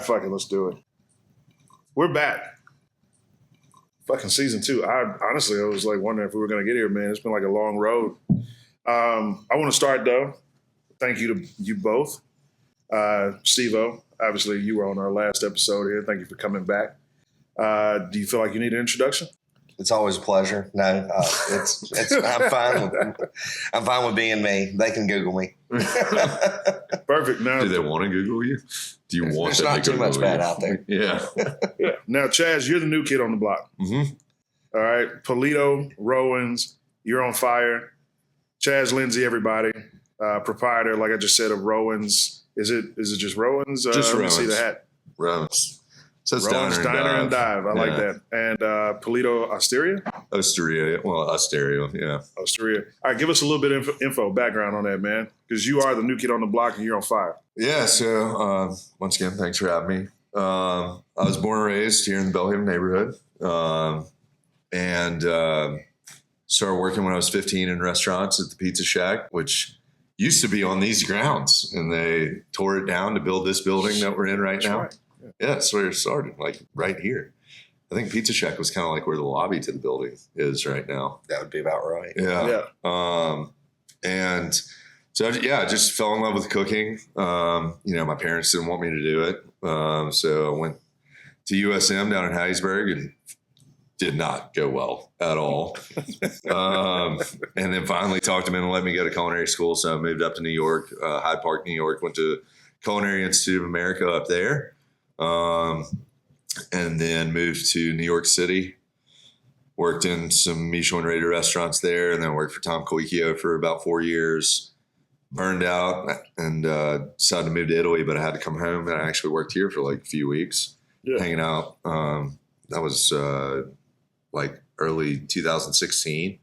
fuck it. Let's do it. We're back. Fucking season 2. I was like wondering if we were going to get here, man. It's been like a long road. I want to start though. Thank you to you both. Steve-O, obviously you were on our last episode here. Thank you for coming back. Do you feel like you need an introduction? It's always a pleasure. No, I'm fine with being me. They can Google me. Perfect. Now, do they want to Google you? Do you want There's them not to too Google much bad out there. Yeah. Yeah. Now, Chaz, you're the new kid on the block. Mm-hmm. All right. Pultio, Rowan's, you're on fire. Chaz, Lindsay, everybody. Proprietor, like I just said, of Rowan's. Is it just Rowan's? Just let me Rowan's. see the hat. Rowan's. So it's Rowan's Diner and Dive. I like that. And Pultio, Osteria? Osteria. Well, Osteria, yeah. Osteria. All right, give us a little bit of info, background on that, man. Because you are the new kid on the block and you're on fire. Yeah, so once again, thanks for having me. I was born and raised here in the Belhaven neighborhood. And started working when I was 15 in restaurants at the Pizza Shack, which used to be on these grounds. And they tore it down to build this building that we're in right now. Right. Yeah, that's where it started, like right here. I think Pizza Shack was kind of like where the lobby to the building is right now. That would be about right. Yeah. And so, yeah, I just fell in love with cooking. My parents didn't want me to do it. So I went to USM down in Hattiesburg and did not go well at all. And then finally talked them into letting me go to culinary school. So I moved up to New York, Hyde Park, New York, went to Culinary Institute of America up there. And then moved to New York City, worked in some Michelin-rated restaurants there, and then worked for Tom Colicchio for about 4 years. Burned out and decided to move to Italy, but I had to come home, and I actually worked here for like a few weeks, hanging out. That was like early 2016.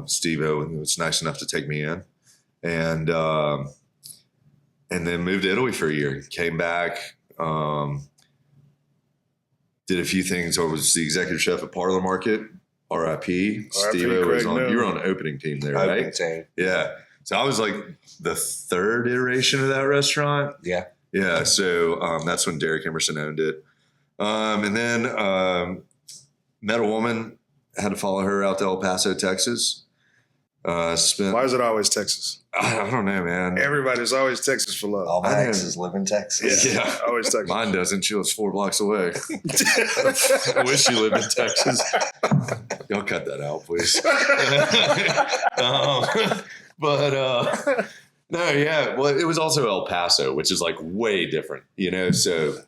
Steve-O was nice enough to take me in, and then moved to Italy for a year. Came back. Did a few things. I was the executive chef at Parlor Market, RIP. Steve-O was on. You were on the opening team there, right? Team. Yeah. So I was like the third iteration of that restaurant. Yeah. Yeah. So that's when Derek Emerson owned it. And then met a woman, had to follow her out to El Paso, Texas. Why is it always Texas? I don't know, man. Everybody's always Texas for love. All my exes live in Texas. Yeah. Always Texas. Mine doesn't. She lives 4 blocks away. I wish she lived in Texas. Y'all cut that out, please. No, yeah. Well, it was also El Paso, which is like way different, So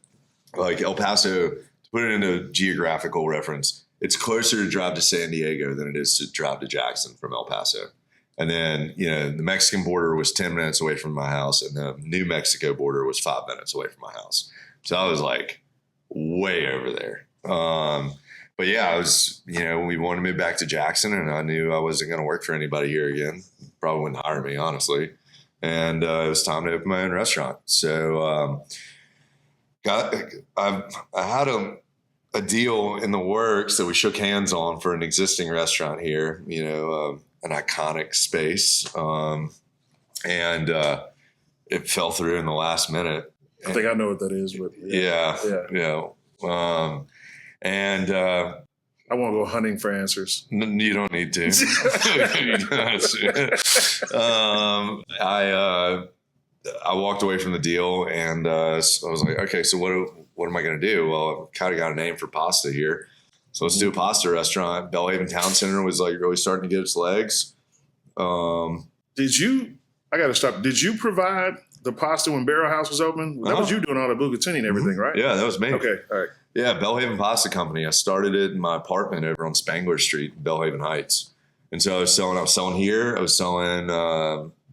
like El Paso, to put it into geographical reference, it's closer to drive to San Diego than it is to drive to Jackson from El Paso. And then, the Mexican border was 10 minutes away from my house, and the New Mexico border was 5 minutes away from my house. So I was like way over there. But yeah, I was, we wanted to move back to Jackson, and I knew I wasn't going to work for anybody here again. Probably wouldn't hire me, honestly. And it was time to open my own restaurant. So I had a deal in the works that we shook hands on for an existing restaurant here, an iconic space. And it fell through in the last minute. I think I know what that is, but yeah. And I won't go hunting for answers. You don't need to. I walked away from the deal, and I was like, okay, so what am I going to do? Well, I kind of got a name for pasta here. So let's do a pasta restaurant. Belhaven Town Center was like really starting to get its legs. I got to stop. Did you provide the pasta when Barrel House was open? That was you doing all the bucatini and everything, right? Yeah, that was me. Okay, all right. Yeah, Belhaven Pasta Company. I started it in my apartment over on Spangler Street in Belhaven Heights. And so I was selling here. I was selling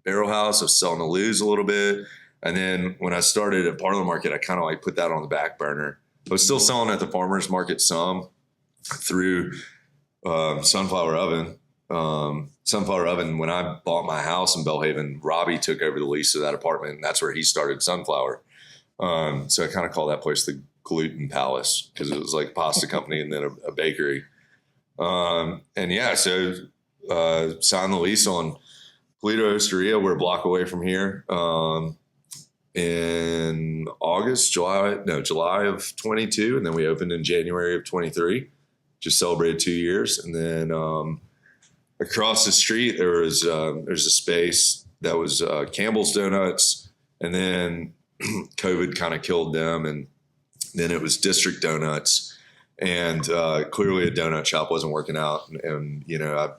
Barrel House. I was selling the Lou's a little bit. And then when I started at Parlor Market, I kind of like put that on the back burner. I was still selling at the farmer's market some through Sunflower Oven. Sunflower Oven, when I bought my house in Belhaven, Robbie took over the lease of that apartment, and that's where he started Sunflower. So I kind of call that place the Gluten Palace because it was like a pasta company and then a bakery. So signed the lease on Pultio, Osteria. We're a block away from here. in July of 22. And then we opened in January of 23, just celebrated 2 years. And then across the street, there's a space that was Campbell's Donuts. And then COVID kind of killed them. And then it was District Donuts. And clearly a donut shop wasn't working out. And you know,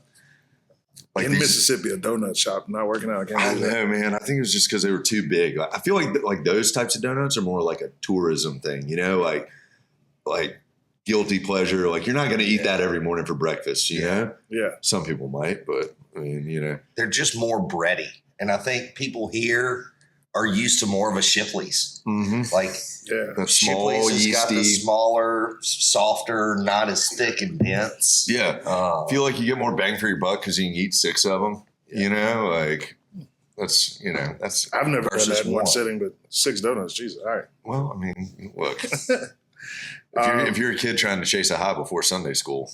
in Mississippi, a donut shop not working out. I know, man. I think it was just because they were too big. I feel like those types of donuts are more like a tourism thing, you know, like guilty pleasure. Like you're not going to eat that every morning for breakfast, you know? Yeah. Some people might, but I mean, you know. They're just more bready. And I think people here are used to more of a Shipley's. Mm-hmm. Like the small, Shipley's has got the yeasty, smaller, softer, not as thick and dense. Yeah. I feel like you get more bang for your buck because you can eat 6 of them, you know, like that's. I've never done that in one one. sitting, but 6 donuts, Jesus. All right. Well, I mean, look, if you're a kid trying to chase a high before Sunday school,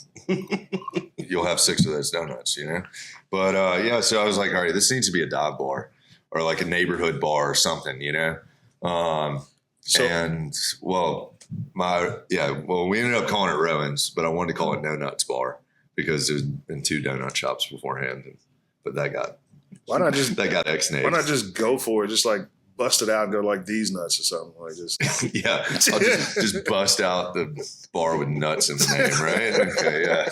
you'll have 6 of those donuts, you know? But yeah, so I was like, all right, this needs to be a dive bar or like a neighborhood bar or something, you know? We ended up calling it Rowan's, but I wanted to call it No Nuts Bar because there's been 2 donut shops beforehand, but that got ex-named. Why not just go for it? Just like bust it out and go like these nuts or something like this. Yeah, I'll just bust out the bar with nuts in the name, right? Okay, yeah,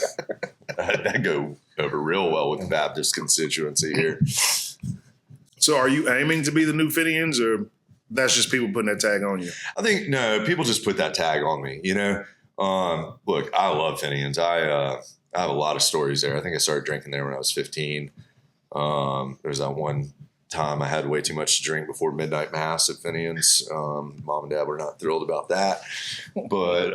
that go over real well with the Baptist constituency here. So, are you aiming to be the new Finian's, or that's just people putting that tag on you? I think no, people just put that tag on me. You know, look, I love Finian's. I have a lot of stories there. I think I started drinking there when I was 15. There was that one time I had way too much to drink before midnight mass at Finian's. Mom and Dad were not thrilled about that, but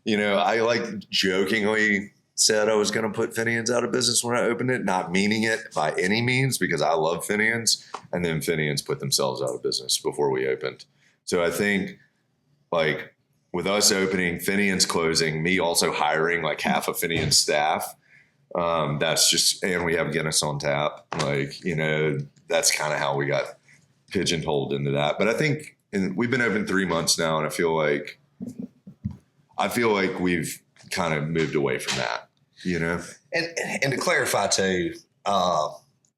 you know, I like jokingly said I was going to put Finian's out of business when I opened it, not meaning it by any means because I love Finian's, and then Finian's put themselves out of business before we opened. So I think like with us opening, Finian's closing, me also hiring like half of Finian's staff, that's just, and we have Guinness on tap. Like, you know, that's kind of how we got pigeonholed into that. But I think we've been open 3 months now, and I feel like we've kind of moved away from that. You know, and to clarify too, I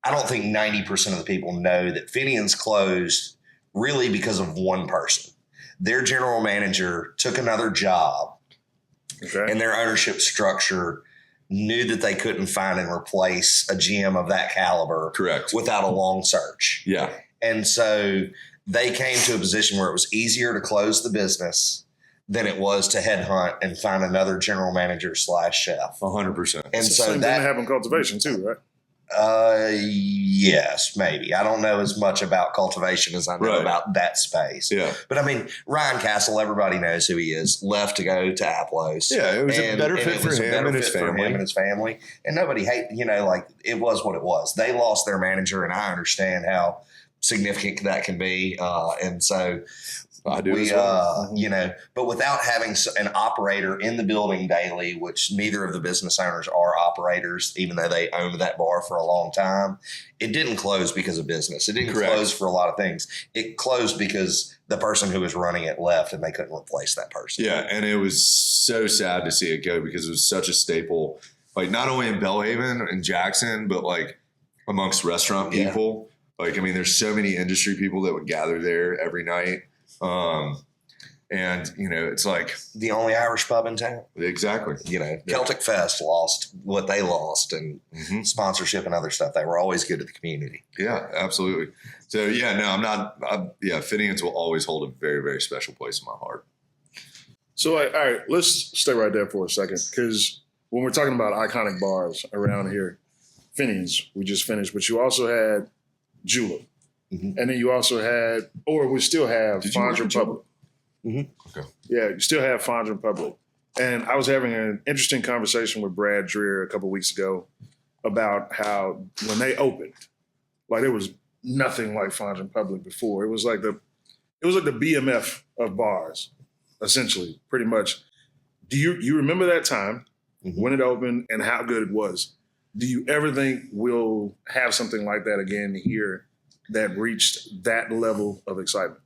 don't think 90% of the people know that Finian's closed really because of one person. Their general manager took another job, and their ownership structure knew that they couldn't find and replace a GM of that caliber, correct, without a long search. Yeah, and so they came to a position where it was easier to close the business than it was to headhunt and find another general manager / chef. 100%. And so same that thing happened in cultivation too, right? Yes, maybe. I don't know as much about cultivation as I know about that space. Yeah. But I mean, Ryan Castle, everybody knows who he is, left to go to Aplos. Yeah, it was a better fit for him and his family. And nobody like it was what it was. They lost their manager, and I understand how significant that can be. And so I do. But without having an operator in the building daily, which neither of the business owners are operators, even though they owned that bar for a long time, it didn't close because of business. It didn't close for a lot of things. It closed because the person who was running it left and they couldn't replace that person. Yeah. And it was so sad to see it go because it was such a staple, like not only in Belhaven and Jackson, but like amongst restaurant people. Like, I mean, there's so many industry people that would gather there every night. And you know, it's like the only Irish pub in town. Exactly. You know, Celtic Fest lost what they lost, and sponsorship and other stuff. They were always good to the community. Yeah, absolutely. So yeah, no, Finian's will always hold a very, very special place in my heart. So all right, let's stay right there for a second, because when we're talking about iconic bars around here, Finian's, we just finished, but you also had Julep. And then you also had, or we still have, Fondue Republic. Okay. Yeah, you still have Fondue Republic. And I was having an interesting conversation with Brad Dreer a couple of weeks ago about how when they opened, like there was nothing like Fondue Republic before. It was like the BMF of bars, essentially, pretty much. Do you remember that time when it opened and how good it was? Do you ever think we'll have something like that again here that reached that level of excitement?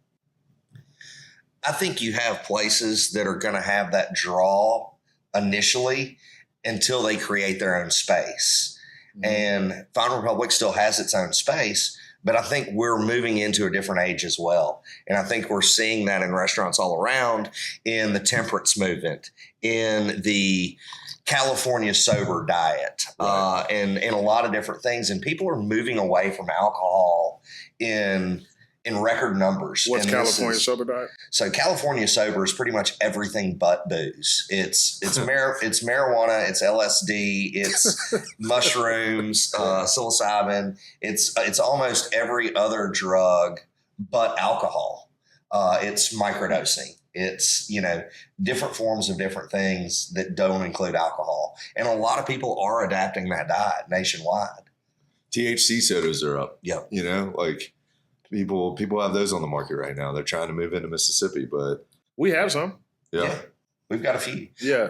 I think you have places that are going to have that draw initially until they create their own space. Mm-hmm. And Fine Republic still has its own space, but I think we're moving into a different age as well. And I think we're seeing that in restaurants all around, in the temperance movement, in the California sober diet, right. And a lot of different things. And people are moving away from alcohol in record numbers. What's California sober diet? So California sober is pretty much everything but booze. It's marijuana, it's LSD, it's mushrooms, psilocybin. It's almost every other drug but alcohol. It's microdosing. It's, different forms of different things that don't include alcohol. And a lot of people are adapting that diet nationwide. THC sodas are up. Yeah. People have those on the market right now. They're trying to move into Mississippi, but we have some. Yeah. We've got a few. Yeah.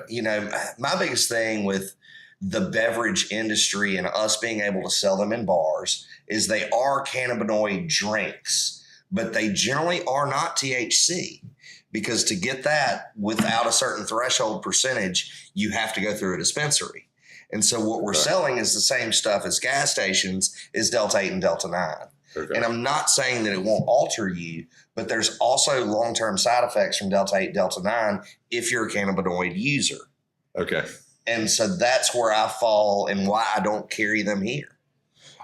My biggest thing with the beverage industry and us being able to sell them in bars is they are cannabinoid drinks, but they generally are not THC, because to get that without a certain threshold percentage, you have to go through a dispensary. And so what we're selling is the same stuff as gas stations, is Delta 8 and Delta 9. Okay. And I'm not saying that it won't alter you, but there's also long-term side effects from Delta 8, Delta 9 if you're a cannabinoid user. Okay. And so that's where I fall and why I don't carry them here.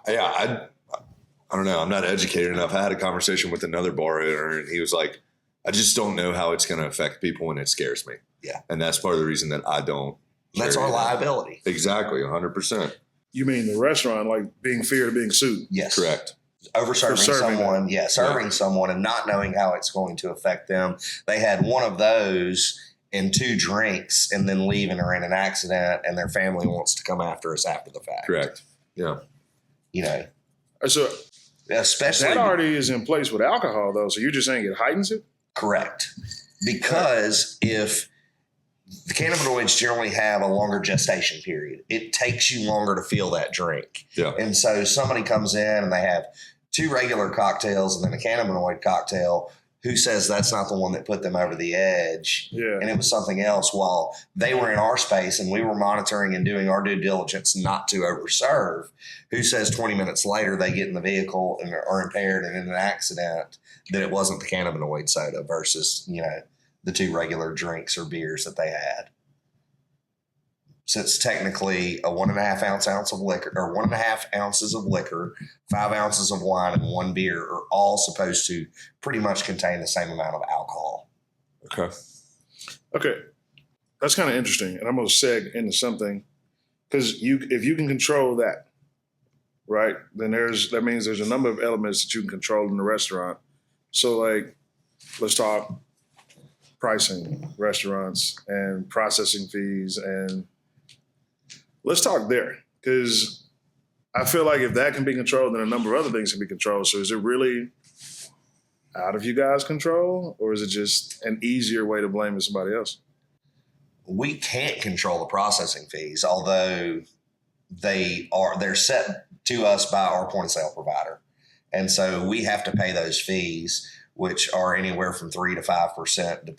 Yeah, I don't know. I'm not educated enough. I had a conversation with another bar owner, and he was like, I just don't know how it's going to affect people, and it scares me. Yeah. And that's part of the reason that I don't. That's our liability. Exactly, 100%. You mean the restaurant, like being feared of being sued? Yes. Correct. Serving someone and not knowing how it's going to affect them. They had one of those and 2 drinks and then leave and are in an accident, and their family wants to come after us after the fact. Correct. Yeah. So especially that already is in place with alcohol, though. So you're just saying it heightens it? Correct. Because if the cannabinoids generally have a longer gestation period, it takes you longer to feel that drink. Yeah. And so somebody comes in and they have 2 regular cocktails and then a cannabinoid cocktail. Who says that's not the one that put them over the edge? Yeah. And it was something else while they were in our space and we were monitoring and doing our due diligence not to overserve. Who says 20 minutes later they get in the vehicle and are impaired and in an accident that it wasn't the cannabinoid soda versus, the 2 regular drinks or beers that they had? So it's technically a 1.5 ounce of liquor, or 1.5 ounces of liquor, 5 ounces of wine, and 1 beer are all supposed to pretty much contain the same amount of alcohol. Okay. That's kind of interesting. And I'm going to seg into something, because if you can control that, right, then that means there's a number of elements that you can control in the restaurant. So let's talk pricing, restaurants, and processing fees, and let's talk there, because I feel like if that can be controlled, then a number of other things can be controlled. So is it really out of you guys' control, or is it just an easier way to blame it somebody else? We can't control the processing fees, although they're set to us by our point of sale provider. And so we have to pay those fees, which are anywhere from 3 to 5%,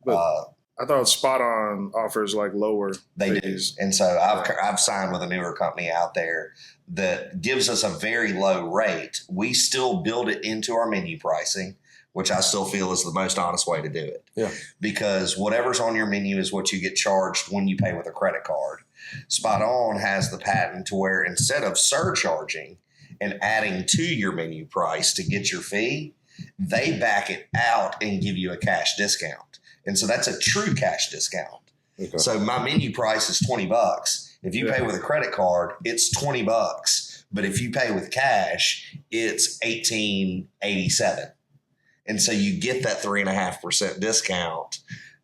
But I thought Spot On offers lower fees. Do. And so I've signed with a newer company out there that gives us a very low rate. We still build it into our menu pricing, which I still feel is the most honest way to do it. Yeah. Because whatever's on your menu is what you get charged when you pay with a credit card. Spot On has the patent to where instead of surcharging and adding to your menu price to get your fee, they back it out and give you a cash discount. And so that's a true cash discount. Okay. So my menu price is $20. If you pay with a credit card, it's $20. But if you pay with cash, it's $18.87. And so you get that 3.5% discount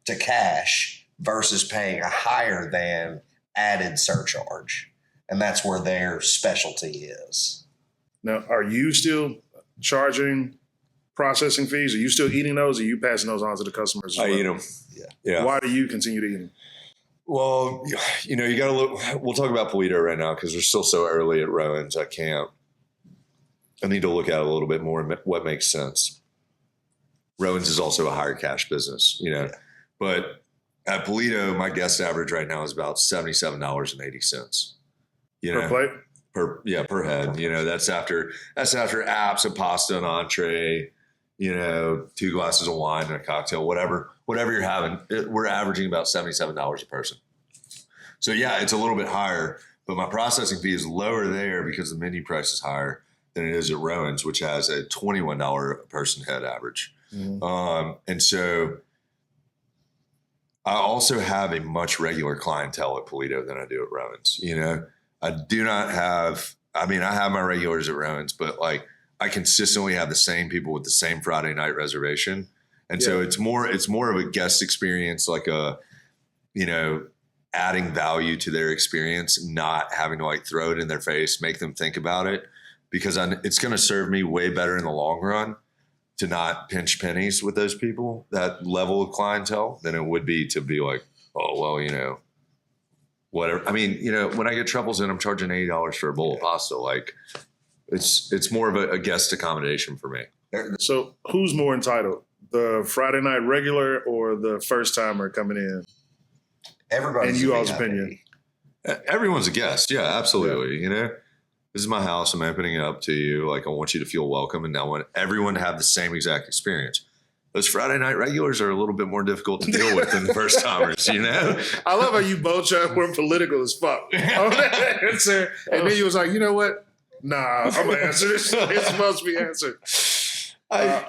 to cash versus paying a higher than added surcharge. And that's where their specialty is. Now, are you still charging processing fees? Are you still eating those, or are you passing those on to the customers as well? I eat them. Yeah. Why do you continue to eat them? Well, you got to look. We'll talk about Pultio right now because we're still so early at Rowan's. I can't I need to look at it a little bit more and what makes sense. Rowan's is also a higher cash business, but at Pultio, my guest average right now is about $77.80. Per plate? Per head. That's after apps, a pasta, an entree, 2 glasses of wine and a cocktail, whatever you're having. We're averaging about $77 a person. So yeah, it's a little bit higher, but my processing fee is lower there because the menu price is higher than it is at Rowan's, which has a $21 a person head average. Mm-hmm. And so I also have a much regular clientele at Pultio than I do at Rowan's. I do not have, I have my regulars at Rowan's, but like I consistently have the same people with the same Friday night reservation. And so it's more of a guest experience, like adding value to their experience, not having to like throw it in their face, make them think about it, because it's going to serve me way better in the long run to not pinch pennies with those people, that level of clientele, than it would be to be like, oh, well, whatever. When I get truffles in, I'm charging $80 for a bowl of pasta. Like it's more of a guest accommodation for me. So who's more entitled, the Friday night regular or the first timer coming in? Everybody's in you all's opinion. Everyone's a guest. Yeah, absolutely. Yeah. This is my house. I'm opening it up to you. Like, I want you to feel welcome. And I want everyone to have the same exact experience. Those Friday night regulars are a little bit more difficult to deal with than the first timers, I love how you both were political as fuck on that answer. And then you was like, you know what? Nah, I'm going to answer this. It's supposed to be answered. I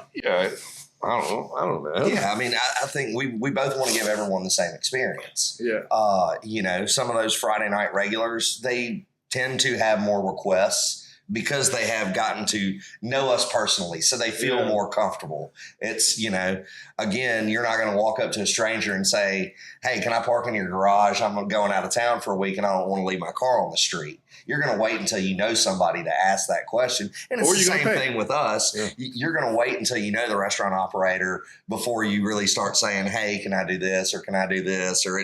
don't know. Yeah, I think we both want to give everyone the same experience. Yeah. Some of those Friday night regulars, they tend to have more requests because they have gotten to know us personally, so they feel more comfortable. It's, again, you're not going to walk up to a stranger and say, hey, can I park in your garage? I'm going out of town for a week and I don't want to leave my car on the street. You're going to wait until you know somebody to ask that question. And it's the same thing with us. Yeah. You're going to wait until you know the restaurant operator before you really start saying, hey, can I do this? Or can I do this? Or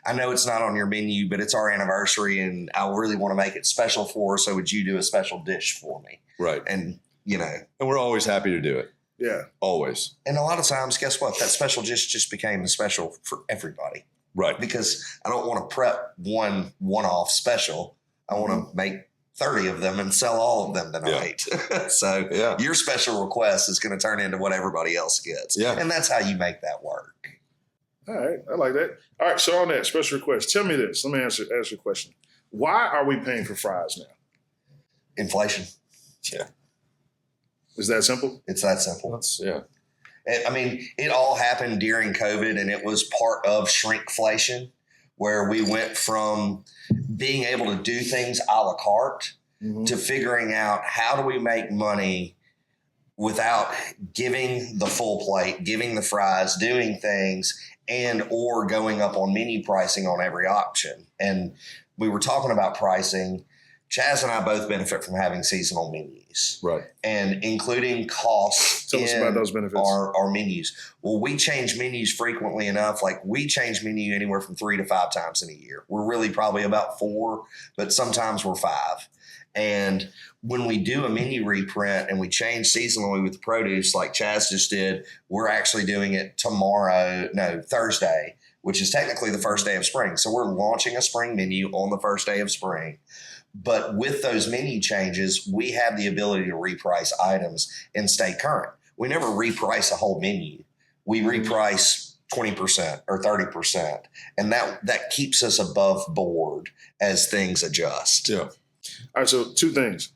I know it's not on your menu, but it's our anniversary and I really want to make it special for her. So would you do a special dish for me? Right. And, and we're always happy to do it. Yeah. Always. And a lot of times, guess what? That special dish just became the special for everybody. Right. Because I don't want to prep one-off special. I want to make 30 of them and sell all of them tonight. Yeah. So your special request is going to turn into what everybody else gets. Yeah. And that's how you make that work. All right. I like that. All right. So on that special request, tell me this. Let me ask you a question. Why are we paying for fries now? Inflation. Yeah. Is that simple? It's that simple. Yeah. It all happened during COVID and it was part of shrinkflation, where we went from being able to do things a la carte to figuring out how do we make money without giving the full plate, giving the fries, doing things, and or going up on menu pricing on every option. And we were talking about pricing. Chaz and I both benefit from having seasonal menus. Right. And including costs. Tell us about those benefits. Our menus. Well, we change menus frequently enough. Like we change menu anywhere from 3 to 5 times in a year. We're really probably about 4, but sometimes we're 5. And when we do a menu reprint and we change seasonally with the produce like Chaz just did, we're actually doing it Thursday, which is technically the first day of spring. So we're launching a spring menu on the first day of spring. But with those menu changes, we have the ability to reprice items and stay current. We never reprice a whole menu. We reprice 20% or 30%. And that keeps us above board as things adjust. Yeah. All right. So 2 things.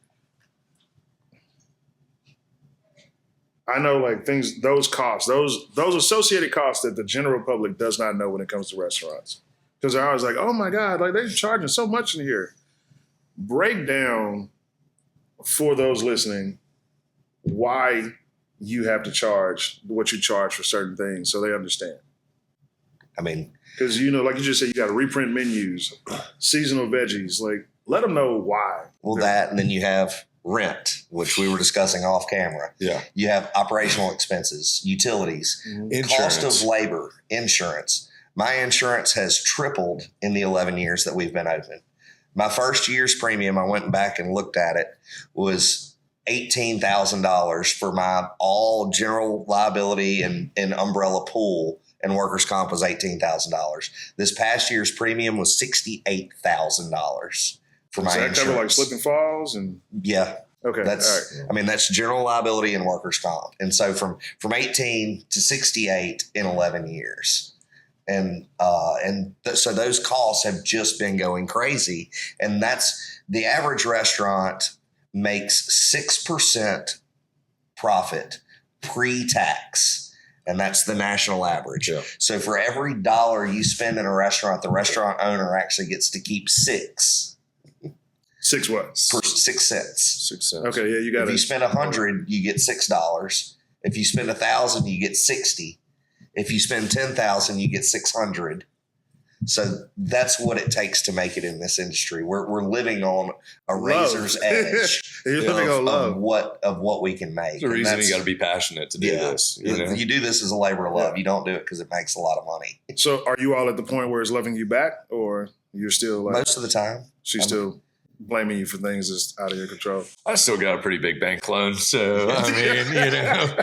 I know those costs, those associated costs that the general public does not know when it comes to restaurants. Because they're always like, oh my God, they're charging so much in here. Break down for those listening why you have to charge what you charge for certain things so they understand. Because, like you just said, you got to reprint menus, seasonal veggies. Let them know why. Well, that, and then you have rent, which we were discussing off camera. Yeah. You have operational expenses, utilities, cost of labor, insurance. My insurance has tripled in the 11 years that we've been open. My first year's premium, I went back and looked at it, was $18,000 for my all general liability and umbrella pool, and workers' comp was $18,000. This past year's premium was $68,000 for my Does that insurance. cover like slip and falls and Yeah. okay? That's, all right. I mean, that's general liability and workers' comp. And so from 18 to 68 in 11 years. So those costs have just been going crazy. And that's the average restaurant makes 6% profit pre-tax. And that's the national average. Yeah. So for every dollar you spend in a restaurant, the restaurant owner actually gets to keep 6 6 what? 6 cents. 6 cents. Okay, yeah, you got If you spend 100, you get $6. If you spend 1,000, you get 60. If you spend 10,000, you get 600. So that's what it takes to make it in this industry. We're living on a razor's edge You're living on love. of what we can make. There's a And reason that's- you got to be passionate to do this. You know? You do this as a labor of love. Yeah. You don't do it because it makes a lot of money. So are you all at the point where it's loving you back, or you're still like Most of the time. she's still blaming you for things that's out of your control? I still got a pretty big bank loan, so I mean, you know,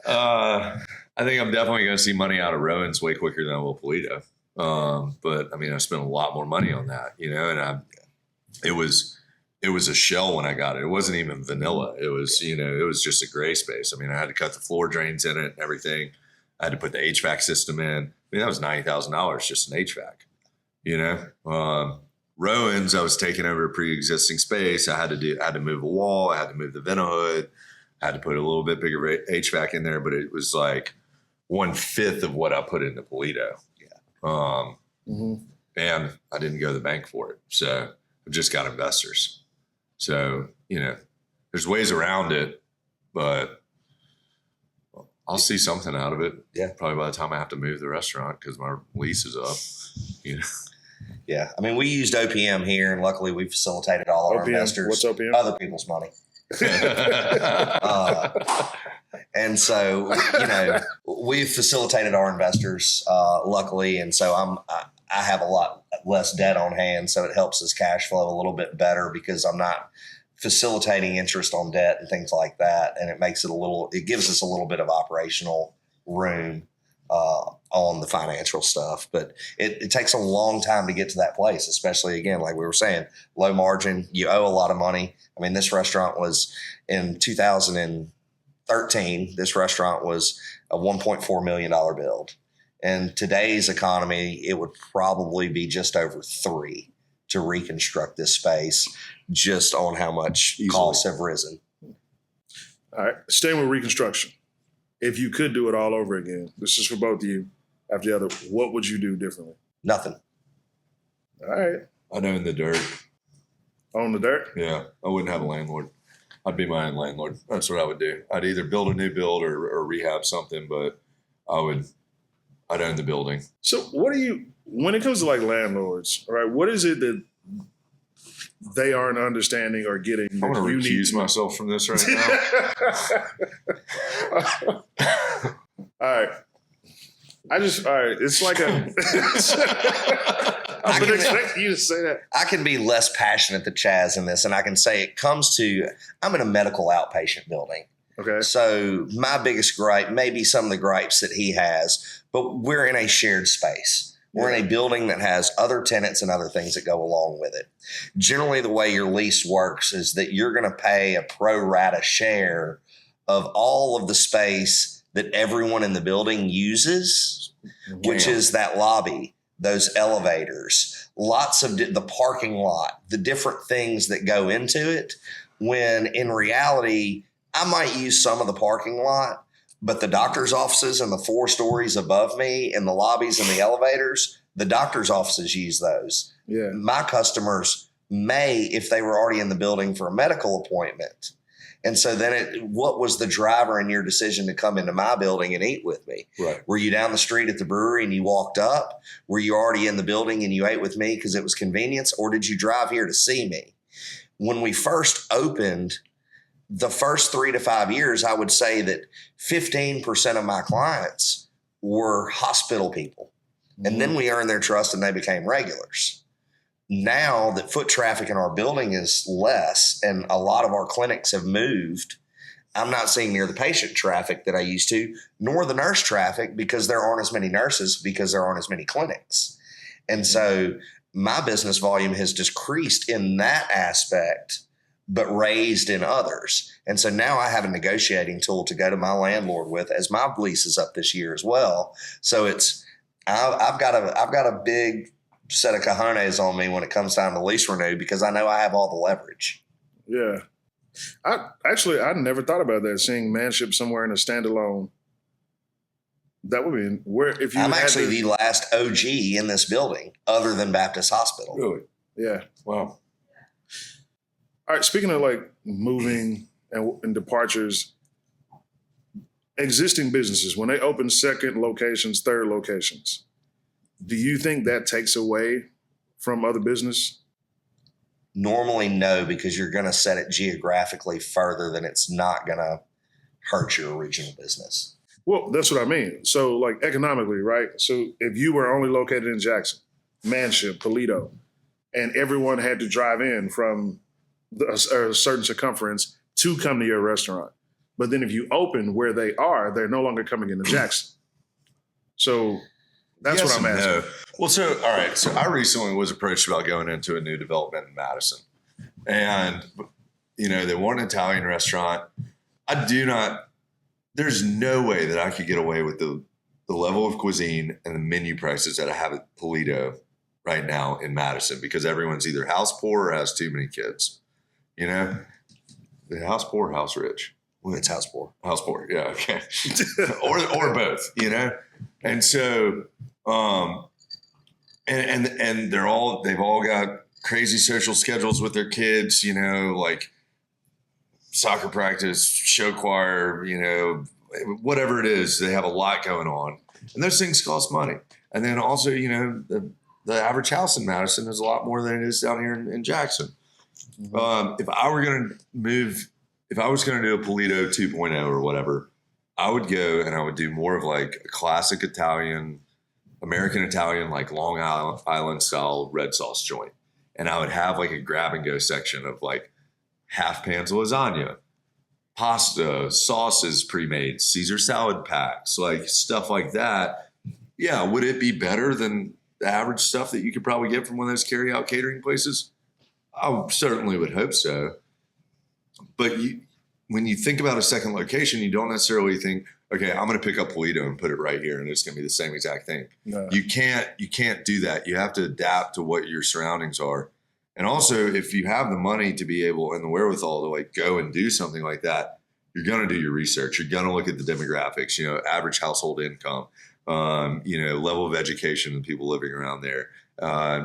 I think I'm definitely going to see money out of Rowan's way quicker than I will Pultio. But I mean, I spent a lot more money on that, you know, and it was a shell when I got it. It wasn't even vanilla. It was, you know, it was just a gray space. I mean, I had to cut the floor drains in it and everything. I had to put the HVAC system in. I mean, that was $90,000 just an HVAC, you know. Rowan's, I was taking over a pre-existing space. I had to move a wall. I had to move the vent hood. I had to put a little bit bigger HVAC in there, but it was like 1/5 of what I put into Pultio. And I didn't go to the bank for it. So I just got investors. So, you know, there's ways around it, but I'll see something out of it. Yeah. Probably by the time I have to move the restaurant because my lease is up, you know. Yeah. I mean, we used OPM here, and luckily we facilitated all our OPM, investors. what's OPM? Other people's money. And so, you know, we've facilitated our investors, luckily. And so I have a lot less debt on hand. So it helps us cash flow a little bit better because I'm not facilitating interest on debt and things like that. And it makes it gives us a little bit of operational room, on the financial stuff, but it takes a long time to get to that place, especially again, like we were saying, low margin, you owe a lot of money. I mean, this restaurant was in 2013, this restaurant was a $1.4 million build. In today's economy, it would probably be just over 3 to reconstruct this space just on how much costs have risen. All right, staying with reconstruction. If you could do it all over again, this is for both of you, after the other, what would you do differently? Nothing. All right. I'd own the dirt. On the dirt? Yeah. I wouldn't have a landlord. I'd be my own landlord. That's what I would do. I'd either build a new build or rehab something, but I'd own the building. So what do you, when it comes to like landlords, all right, what is it that they aren't understanding or getting? I'm going to recuse myself from this right now. All right. It's like a. I didn't expect you to say that. I can be less passionate than Chaz in this, and I can say it comes to, I'm in a medical outpatient building. Okay. So my biggest gripe, maybe some of the gripes that he has, but we're in a shared space. We're in a building that has other tenants and other things that go along with it. Generally, the way your lease works is that you're going to pay a pro rata share of all of the space that everyone in the building uses, which is that lobby, those elevators, lots of the parking lot, the different things that go into it, when in reality, I might use some of the parking lot, but the doctor's offices and the 4 stories above me and the lobbies and the elevators, the doctor's offices use those. Yeah. My customers may, if they were already in the building for a medical appointment. And so then what was the driver in your decision to come into my building and eat with me? Right. Were you down the street at the brewery and you walked up? Were you already in the building and you ate with me because it was convenience? Or did you drive here to see me? When we first opened, the first 3 to 5 years, I would say that 15% of my clients were hospital people. And then we earned their trust and they became regulars. now that foot traffic in our building is less and a lot of our clinics have moved, I'm not seeing near the patient traffic that I used to, nor the nurse traffic, because there aren't as many nurses, because there aren't as many clinics. And so my business volume has decreased in that aspect, but raised in others. And so now I have a negotiating tool to go to my landlord with, as my lease is up this year as well. So I've got a big set of cojones on me when it comes time to lease renew, because I know I have all the leverage. Yeah. I never thought about that, seeing Manship somewhere in a standalone. That would be where, if you I'm actually the last OG in this building other than Baptist Hospital. Really? Yeah. Wow. All right. Speaking of like moving and departures, existing businesses, when they open second locations, third locations, do you think that takes away from other business? Normally, no, because you're going to set it geographically further than it's not going to hurt your original business. Well, that's what I mean. So like economically, right? So if you were only located in Jackson, Manship, Pultio, and everyone had to drive in from a certain circumference to come to your restaurant. But then if you open where they are, they're no longer coming into Jackson. So that's Yes what I'm and asking. no. Well, so, all right. So I recently was approached about going into a new development in Madison. And, they want an Italian restaurant. There's no way that I could get away with the level of cuisine and the menu prices that I have at Pultio right now in Madison, because everyone's either house poor or has too many kids. The house poor, house rich. It's house poor. House poor, yeah, okay. or both, And so, and they've all got crazy social schedules with their kids, like soccer practice, show choir, whatever it is, they have a lot going on. And those things cost money. And then also, the average house in Madison is a lot more than it is down here in Jackson. Mm-hmm. If I was going to do a Pultio 2.0 or whatever, I would go and I would do more of like a classic Italian, American Italian, like Long Island style red sauce joint. And I would have like a grab and go section of like half pans of lasagna, pasta, sauces pre-made, Caesar salad packs, like stuff like that. Yeah. Would it be better than the average stuff that you could probably get from one of those carry out catering places? I certainly would hope so. But when you think about a second location, you don't necessarily think, okay, I'm going to pick up Pultio and put it right here, and it's going to be the same exact thing. No. You can't do that. You have to adapt to what your surroundings are. And also, if you have the money to be able and the wherewithal to like go and do something like that, you're going to do your research. You're going to look at the demographics, average household income, level of education of people living around there,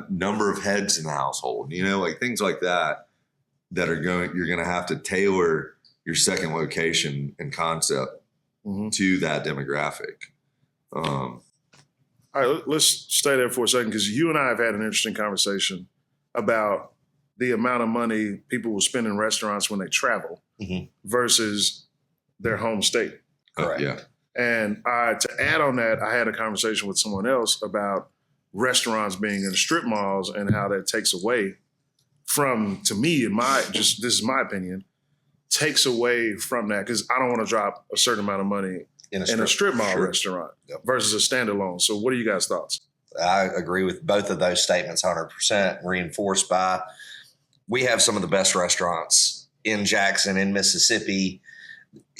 number of heads in the household, like things like that you're going to have to tailor your second location and concept to that demographic. All right, let's stay there for a second, because you and I have had an interesting conversation about the amount of money people will spend in restaurants when they travel versus their home state. Correct. Yeah. And to add on that, I had a conversation with someone else about restaurants being in strip malls and how that takes away from, to me, this is my opinion, takes away from that, because I don't want to drop a certain amount of money in a strip mall restaurant versus a standalone. So what are you guys' thoughts? I agree with both of those statements 100%, reinforced by we have some of the best restaurants in Jackson, in Mississippi,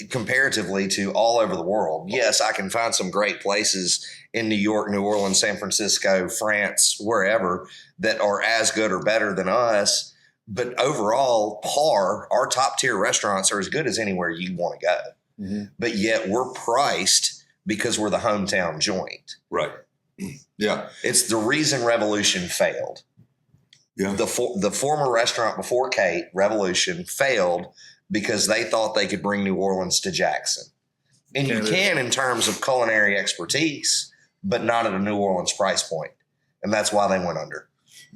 comparatively to all over the world. Yes, I can find some great places in New York, New Orleans, San Francisco, France, wherever, that are as good or better than us. But overall, our top tier restaurants are as good as anywhere you want to go. Mm-hmm. But yet we're priced because we're the hometown joint. Right. Yeah. It's the reason Revolution failed. Yeah. The former restaurant before Kate, Revolution, failed because they thought they could bring New Orleans to Jackson. And you can in terms of culinary expertise, but not at a New Orleans price point. And that's why they went under.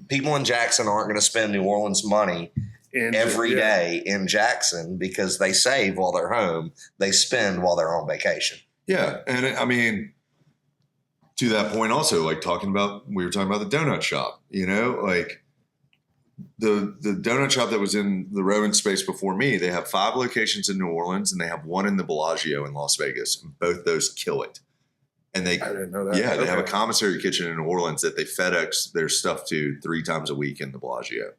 People in Jackson aren't going to spend New Orleans money every day in Jackson because they save while they're home. They spend while they're on vacation. Yeah. And I mean, to that point also, like we were talking about the donut shop, like the donut shop that was in the Rowan space before me, they have 5 locations in New Orleans and they have one in the Bellagio in Las Vegas. And both those kill it. And I didn't know that. Yeah, Okay. they have a commissary kitchen in New Orleans that they FedEx their stuff to 3 times a week in the Bellagio.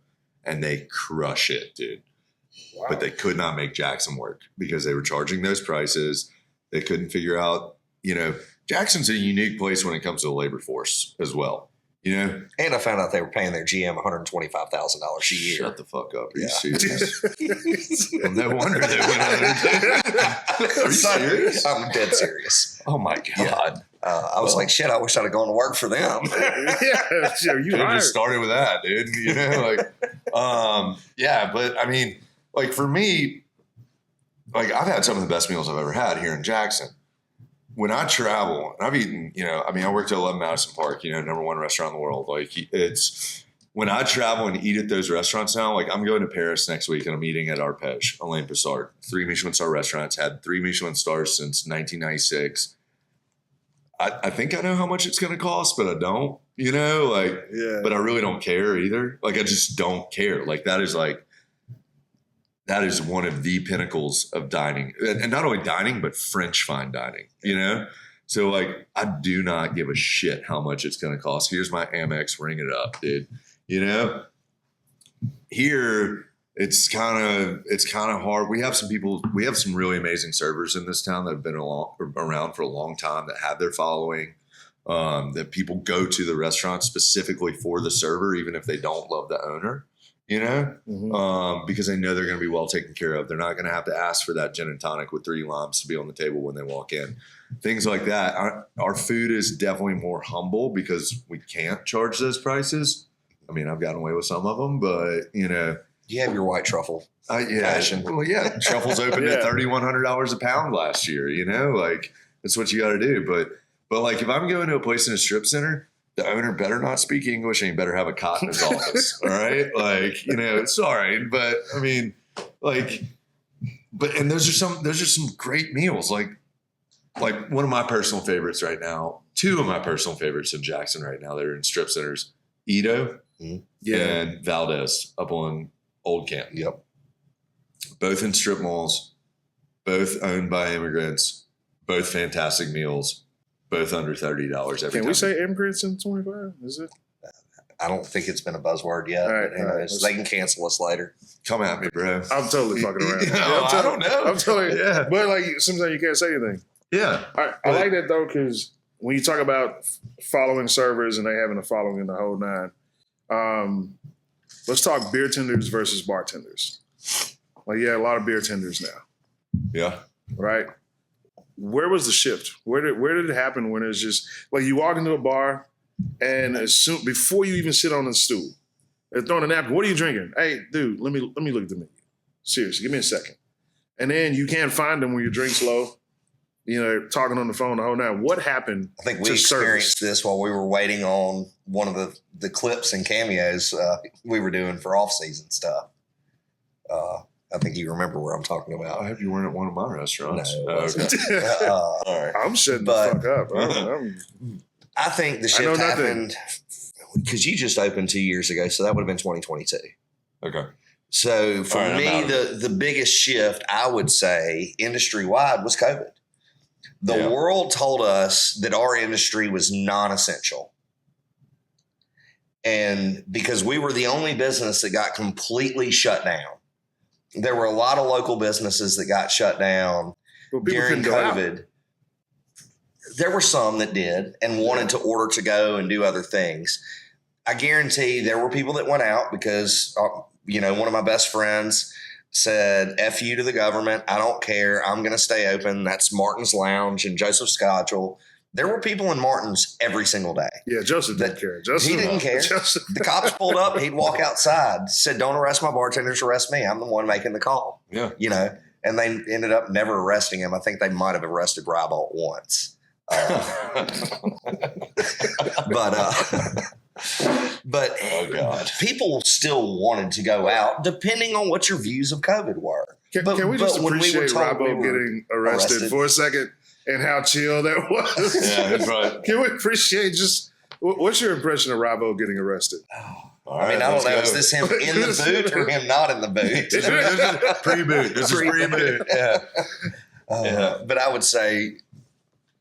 And they crush it, dude. Wow. But they could not make Jackson work because they were charging those prices. They couldn't figure out, Jackson's a unique place when it comes to the labor force as well. And I found out they were paying their GM $125,000 a year. Shut the fuck up. Are you serious? Well, no wonder they went out. Are you serious? I'm dead serious. Oh my God. Yeah. I was like, shit, I wish I'd have gone to work for them. Yeah, you Could have just started with that, dude. But I mean, like for me, like I've had some of the best meals I've ever had here in Jackson. When I travel, and I've eaten, I worked at 11 Madison Park, number 1 restaurant in the world. Like it's when I travel and eat at those restaurants now, like I'm going to Paris next week and I'm eating at Arpège, Alain Passard, 3 Michelin star restaurants, had 3 Michelin stars since 1996. I think I know how much it's going to cost, but I don't, but I really don't care either. Like, I just don't care. Like that is one of the pinnacles of dining, and not only dining, but French fine dining, So like, I do not give a shit how much it's going to cost. Here's my Amex, ring it up, dude. Here it's kind of hard. We have some really amazing servers in this town that have been around for a long time, that have their following, that people go to the restaurant specifically for the server, even if they don't love the owner. Because they know they're going to be well taken care of. They're not going to have to ask for that gin and tonic with 3 limes to be on the table when they walk in. Things like that. Our food is definitely more humble because we can't charge those prices. I mean, I've gotten away with some of them, but You have your white truffle. Passion. Well, yeah. Truffles opened at $3,100 a pound last year, like that's what you got to do. But like if I'm going to a place in a strip center, the owner better not speak English and he better have a cot in his office. All right. Like, sorry, but I mean, like, and those are some great meals. Like one of my personal favorites right now, 2 of my personal favorites in Jackson right now, they're in strip centers, Edo and Valdez up on Old Camp. Yep. Both in strip malls, both owned by immigrants, both fantastic meals. Both under $30 every time. Can we say immigrants in 25? Is it? I don't think it's been a buzzword yet. All right, but anyways, they can cancel us later. Come at me, bro. I'm totally fucking around. I don't know. I'm totally. Yeah. But like sometimes you can't say anything. Yeah. I like that though, because when you talk about following servers and they having a following in the whole nine, let's talk beer tenders versus bartenders. Like, a lot of beer tenders now. Yeah. Right? Where was the shift? Where did it happen when it's just like you walk into a bar and before you even sit on the stool, they're throwing a napkin. What are you drinking? Hey, dude, let me look at the menu. Seriously, give me a second. And then you can't find them when your drink's low. Talking on the phone the whole night. What happened? I think we experienced this while we were waiting on one of the clips and cameos we were doing for off-season stuff. I think you remember where I'm talking about. I hope you weren't at one of my restaurants. No, it wasn't. Okay. All right. I'm shutting the fuck up. I think the shift happened because you just opened 2 years ago, so that would have been 2022. Okay. So for me, the biggest shift, I would say, industry-wide was COVID. The world told us that our industry was non-essential. And because we were the only business that got completely shut down. There were a lot of local businesses that got shut down during COVID. There were some that did and wanted to order to go and do other things. I guarantee there were people that went out because, one of my best friends said, F you to the government. I don't care. I'm going to stay open. That's Martin's Lounge and Joseph Scotchell. There were people in Martin's every single day. Yeah, Joseph didn't care. He didn't care. The cops pulled up. He'd walk outside, said, don't arrest my bartenders, arrest me. I'm the one making the call. Yeah. And they ended up never arresting him. I think they might have arrested Rybolt once. But oh God, people still wanted to go out depending on what your views of COVID were. Can we just appreciate Rybolt getting arrested for a second? And how chill that was. Yeah, that's right. Can we appreciate what's your impression of Rybolt getting arrested? I mean, I don't know. Is this him in the boot or him not in the boot? This is pre-boot. This is pre-boot. Yeah. But I would say,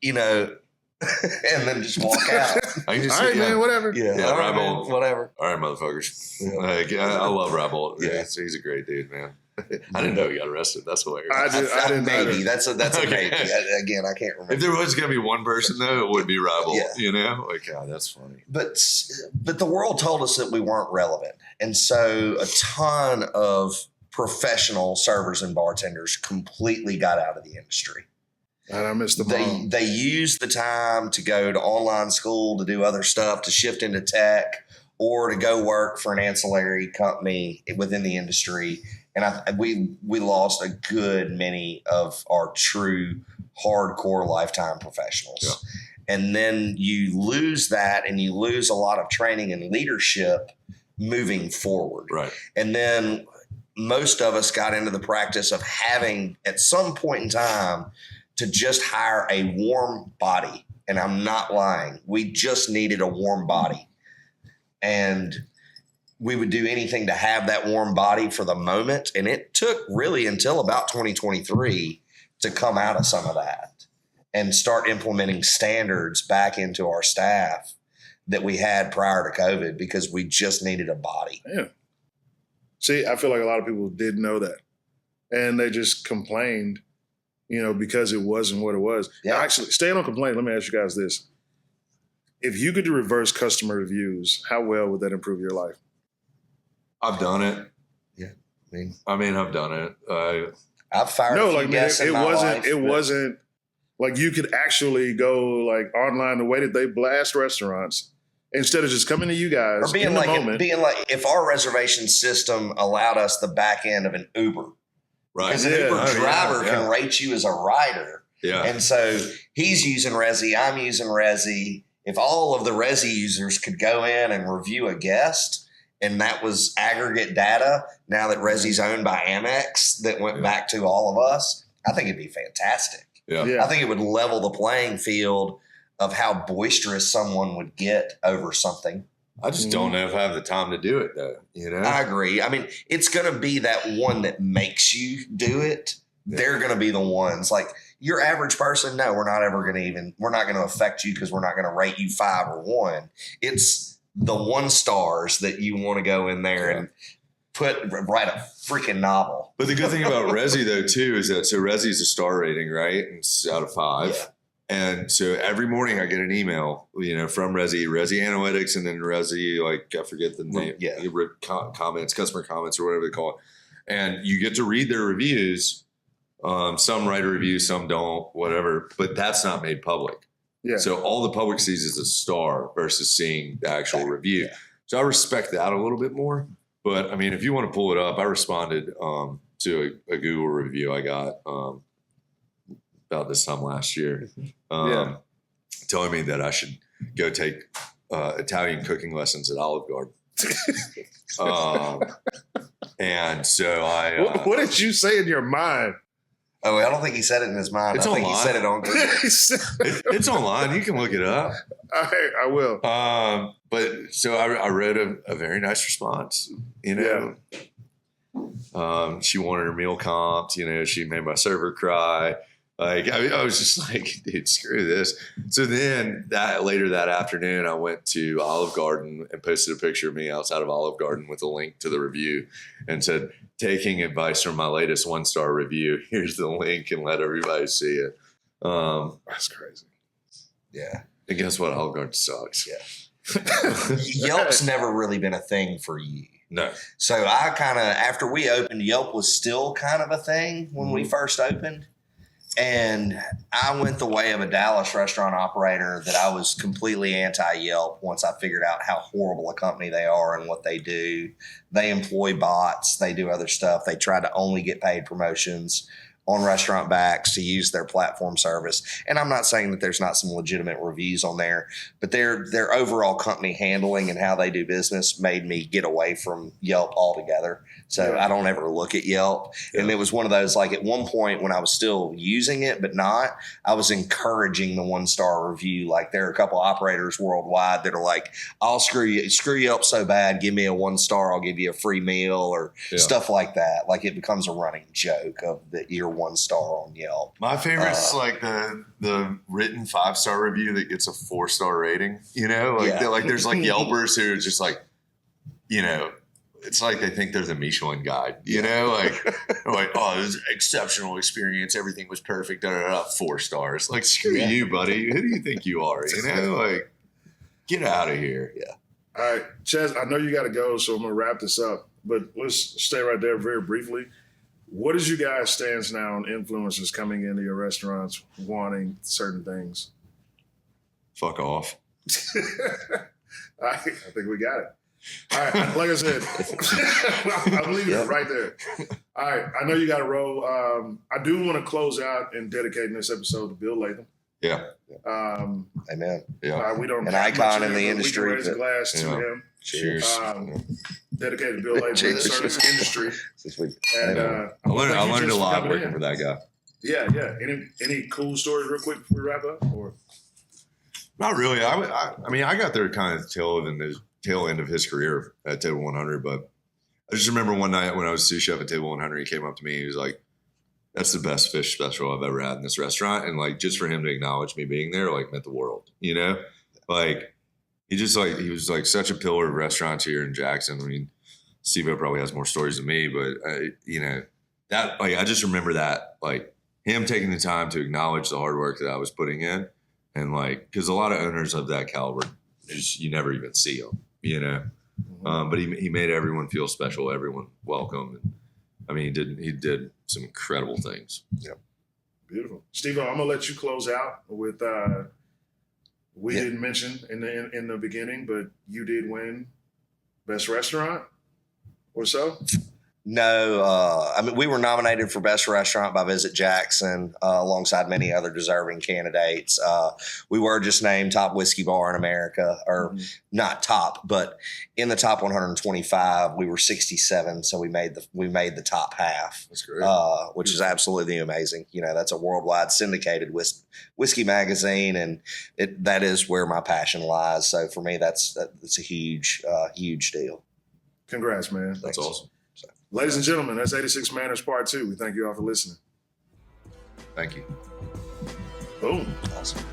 and then just walk out. All right, man, whatever. Yeah, all right, man, whatever. All right, motherfuckers. Like, I love Rabble. Yeah, he's a great dude, man. I didn't know he got arrested. That's hilarious. I didn't maybe. That's a Okay. maybe. Again, I can't remember. If there was going to be one person, though, it would be Rabble. Yeah. Like, God, that's funny. But the world told us that we weren't relevant. And so a ton of professional servers and bartenders completely got out of the industry. And I missed them all. They used the time to go to online school, to do other stuff, to shift into tech, or to go work for an ancillary company within the industry. And we lost a good many of our true hardcore lifetime professionals. Yeah. And then you lose that, and you lose a lot of training and leadership moving forward. Right. And then most of us got into the practice of having, at some point in time, to just hire a warm body. And I'm not lying. We just needed a warm body. And we would do anything to have that warm body for the moment. And it took really until about 2023 to come out of some of that and start implementing standards back into our staff that we had prior to COVID, because we just needed a body. Yeah. See, I feel like a lot of people didn't know that. And they just complained, because it wasn't what it was. Yeah. Now, actually, staying on complaint, let me ask you guys this. If you could do reverse customer reviews, how well would that improve your life? I've done it. Yeah. I've done it. I've fired a few guests in my life, it wasn't like you could actually go like online the way that they blast restaurants instead of just coming to you guys or being in the moment. If our reservation system allowed us the back end of an Uber. Right. Because an Uber driver can rate you as a rider. Yeah. And so he's using Resi, I'm using Resi. If all of the Resi users could go in and review a guest, and that was aggregate data, now that Resi's owned by Amex, that went back to all of us, I think it'd be fantastic. Yeah. I think it would level the playing field of how boisterous someone would get over something. I just don't know if I have the time to do it, though. I agree. I mean, it's going to be that one that makes you do it. Yeah. They're going to be the ones. Like your average person, no, we're not going to affect you because we're not going to rate you 5 or 1. It's the 1 stars that you want to go in there and write a freaking novel. But the good thing about Resi, though, too, is that Resi is a star rating, right? It's out of 5. Yeah. And so every morning I get an email, from Resi Analytics, and then Resi, I forget the name, comments, customer comments, or whatever they call it. And you get to read their reviews. Some write a review, some don't, whatever. But that's not made public. Yeah. So all the public sees is a star versus seeing the actual review. Yeah. So I respect that a little bit more. But I mean, if you want to pull it up, I responded to a Google review I got about this time last year, telling me that I should go take Italian cooking lessons at Olive Garden. And so I... what did you say in your mind? Oh, I don't think he said it in his mind. I think he said it on Google. It's online. You can look it up. I will. But so I wrote a very nice response. She wanted her meal comped. She made my server cry. I was just like, dude, screw this. So then later that afternoon, I went to Olive Garden and posted a picture of me outside of Olive Garden with a link to the review and said, taking advice from my latest 1-star review, here's the link, and let everybody see it. That's crazy. Yeah. And guess what? Olive Garden sucks. Yeah. Yelp's never really been a thing for you. No. So I after we opened, Yelp was still kind of a thing when we first opened. And I went the way of a Dallas restaurant operator that I was completely anti-Yelp once I figured out how horrible a company they are and what they do. They employ bots. They do other stuff. They try to only get paid promotions on restaurant backs to use their platform service. And I'm not saying that there's not some legitimate reviews on there, but their overall company handling and how they do business made me get away from Yelp altogether. So I don't ever look at Yelp. Yeah. And it was one of those, like at one point when I was still using it, but not, I was encouraging the 1-star review. Like there are a couple operators worldwide that are like, I'll screw Yelp so bad, give me a 1-star, I'll give you a free meal or stuff like that. Like it becomes a running joke of that you're 1-star on Yelp. My favorite is like the written 5-star review that gets a 4-star rating. You know, like there's like Yelpers who are just like, you know, it's like they think they're the Michelin guide, you know, like, oh, it was an exceptional experience. Everything was perfect. 4 stars. Like, screw you, buddy. Who do you think you are? You know, like, get out of here. Yeah. All right, Chaz, I know you got to go, so I'm going to wrap this up, but let's stay right there very briefly. What is you guys' stance now on influencers coming into your restaurants wanting certain things? Fuck off. I think we got it. All right, like I said, I'm leaving it right there. All right, I know you got to roll. I do want to close out and dedicate this episode to Bill Latham. Yeah. Amen. Yeah. We don't an icon in the industry. We can raise a glass to him. Cheers. Dedicated to Bill Latham in the service industry. And I learned a lot working for that guy. Yeah. Any cool stories real quick before we wrap up? Or not really. I mean, I got there kind of tail end of his career at Table 100, but I just remember one night when I was sous chef at Table 100, he came up to me. He was like, "That's the best fish special I've ever had in this restaurant," and like just for him to acknowledge me being there, like meant the world. You know, like he was like such a pillar of restaurants here in Jackson. I mean, Steve-O probably has more stories than me, but you know that like I just remember that like him taking the time to acknowledge the hard work that I was putting in, and like because a lot of owners of that caliber, just you never even see them. You know, but he made everyone feel special, everyone welcome. And I mean, he did some incredible things. Yeah, beautiful. Steve-O, I'm gonna let you close out with. We didn't mention in the beginning, but you did win best restaurant or so. No, I mean, we were nominated for Best Restaurant by Visit Jackson alongside many other deserving candidates. We were just named top whiskey bar in America, or not top, but in the top 125, we were 67. So we made the top half. That's great. Which is absolutely amazing. You know, that's a worldwide syndicated whiskey magazine, and that is where my passion lies. So for me, that's a huge deal. Congrats, man. That's awesome. Ladies and gentlemen, that's 86 Manners Part 2. We thank you all for listening. Thank you. Boom. Awesome.